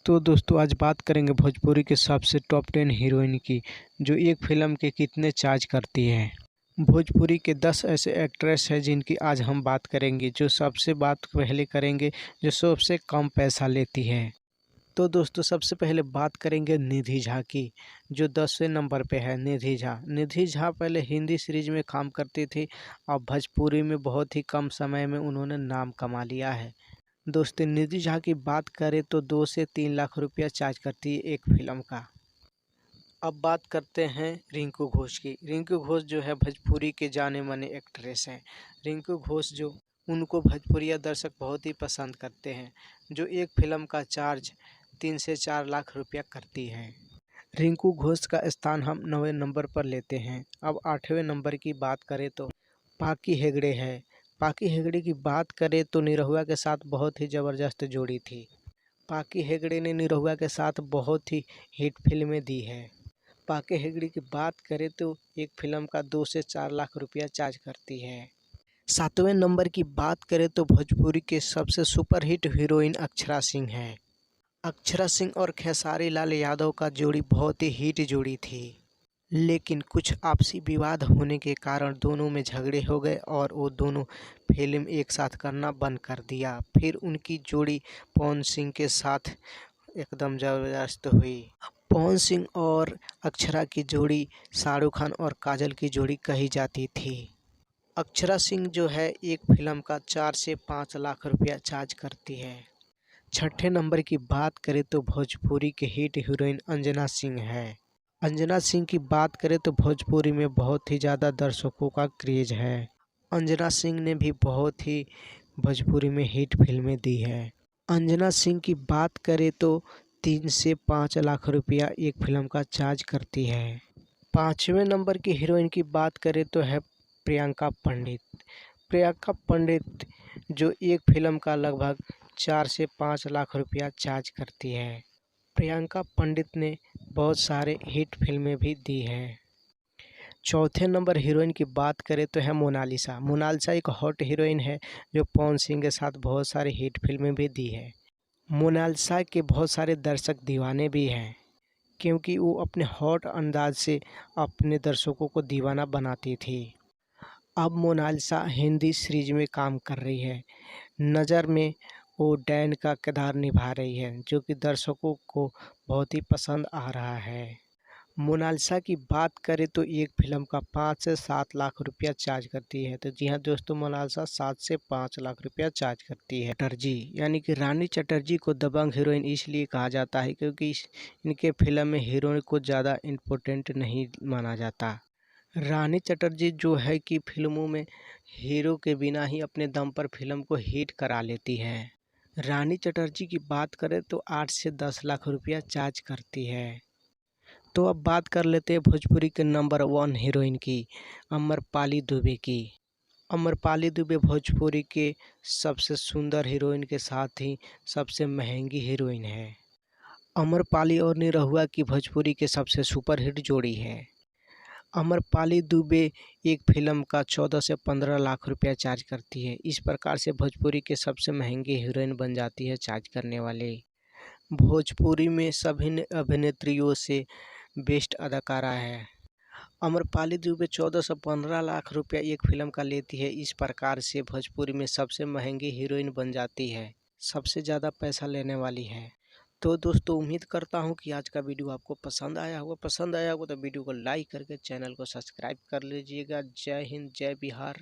तो दोस्तों आज बात करेंगे भोजपुरी के सबसे टॉप 10 हीरोइन की, जो एक फ़िल्म के कितने चार्ज करती हैं। भोजपुरी के 10 ऐसे एक्ट्रेस हैं जिनकी आज हम बात करेंगे, जो सबसे बात पहले करेंगे जो सबसे कम पैसा लेती है। तो दोस्तों सबसे पहले बात करेंगे निधि झा की, जो 10वें नंबर पे है। निधि झा पहले हिंदी सीरीज में काम करती थी और भोजपुरी में बहुत ही कम समय में उन्होंने नाम कमा लिया है। दोस्तों निधि झा की बात करें तो 2 से 3 लाख रुपया चार्ज करती है एक फिल्म का। अब बात करते हैं रिंकू घोष की। रिंकू घोष जो है भोजपुरी के जाने माने एक्ट्रेस हैं। रिंकू घोष जो उनको भोजपुरिया दर्शक बहुत ही पसंद करते हैं, जो एक फिल्म का चार्ज 3 से 4 लाख रुपया करती है। रिंकू घोष का स्थान हम 9वें नंबर पर लेते हैं। अब 8वें नंबर की बात करें तो पाकी हेगड़े है। पाकी हेगड़े की बात करें तो निरहुआ के साथ बहुत ही ज़बरदस्त जोड़ी थी। पाकी हेगड़े ने निरहुआ के साथ बहुत ही हिट फिल्में दी है। पाकी हेगड़े की बात करें तो एक फिल्म का 2 से 4 लाख रुपया चार्ज करती है। 7वें नंबर की बात करें तो भोजपुरी के सबसे सुपरहिट हीरोइन अक्षरा सिंह है। अक्षरा सिंह और खेसारी लाल यादव का जोड़ी बहुत ही हिट जोड़ी थी, लेकिन कुछ आपसी विवाद होने के कारण दोनों में झगड़े हो गए और वो दोनों फिल्म एक साथ करना बंद कर दिया। फिर उनकी जोड़ी पवन सिंह के साथ एकदम ज़बरदस्त हुई। पवन सिंह और अक्षरा की जोड़ी शाहरुख खान और काजल की जोड़ी कही जाती थी। अक्षरा सिंह जो है एक फिल्म का 4 से 5 लाख रुपया चार्ज करती है। 6ठे नंबर की बात करें तो भोजपुरी के हिट हीरोइन अंजना सिंह है। अंजना सिंह की बात करें तो भोजपुरी में बहुत ही ज़्यादा दर्शकों का क्रेज है। अंजना सिंह ने भी बहुत ही भोजपुरी में हिट फिल्में दी है। अंजना सिंह की बात करें तो 3 से 5 लाख रुपया एक फिल्म का चार्ज करती है। 5वें नंबर की हीरोइन की बात करें तो है प्रियंका पंडित। प्रियंका पंडित जो एक फिल्म का लगभग 4 से 5 लाख रुपया चार्ज करती है। प्रियंका पंडित ने बहुत सारे हिट फिल्में भी दी हैं। चौथे नंबर हीरोइन की बात करें तो है मोनालिसा। मोनालिसा एक हॉट हीरोइन है जो पवन सिंह के साथ बहुत सारे हिट फिल्में भी दी है। मोनालिसा के बहुत सारे दर्शक दीवाने भी हैं, क्योंकि वो अपने हॉट अंदाज से अपने दर्शकों को दीवाना बनाती थी। अब मोनालिसा हिंदी सीरीज में काम कर रही है। नज़र में वो डैन का किरदार निभा रही है, जो कि दर्शकों को बहुत ही पसंद आ रहा है। मोनालिसा की बात करें तो एक फिल्म का 5 से 7 लाख रुपया चार्ज करती है। तो जी हाँ दोस्तों, मोनालिसा 7 से 5 लाख रुपया चार्ज करती है। चटर्जी यानी कि रानी चटर्जी को दबंग हीरोइन इसलिए कहा जाता है क्योंकि इनके फिल्म में हीरोइन को ज़्यादा इम्पोर्टेंट नहीं माना जाता। रानी चटर्जी जो है कि फिल्मों में हीरो के बिना ही अपने दम पर फिल्म को हिट करा लेती है। रानी चटर्जी की बात करें तो 8 से 10 लाख रुपया चार्ज करती है। तो अब बात कर लेते हैं भोजपुरी के नंबर 1 हीरोइन की, अमरपाली दुबे की। अमरपाली दुबे भोजपुरी के सबसे सुंदर हीरोइन के साथ ही सबसे महंगी हीरोइन है। अमरपाली और निरहुआ की भोजपुरी के सबसे सुपरहिट जोड़ी है। अमरपाली दुबे एक फिल्म का 14 से 15 लाख रुपया चार्ज करती है। इस प्रकार से भोजपुरी के सबसे महंगी हीरोइन बन जाती है चार्ज करने वाले। भोजपुरी में सभी अभिनेत्रियों से बेस्ट अदाकारा है। अमरपाली दुबे 14 से 15 लाख रुपया एक फिल्म का लेती है। इस प्रकार से भोजपुरी में सबसे महंगी हीरोइन बन जाती है, सबसे ज़्यादा पैसा लेने वाली है। तो दोस्तों उम्मीद करता हूँ कि आज का वीडियो आपको पसंद आया होगा। तो वीडियो को लाइक करके चैनल को सब्सक्राइब कर लीजिएगा। जय हिंद, जय बिहार।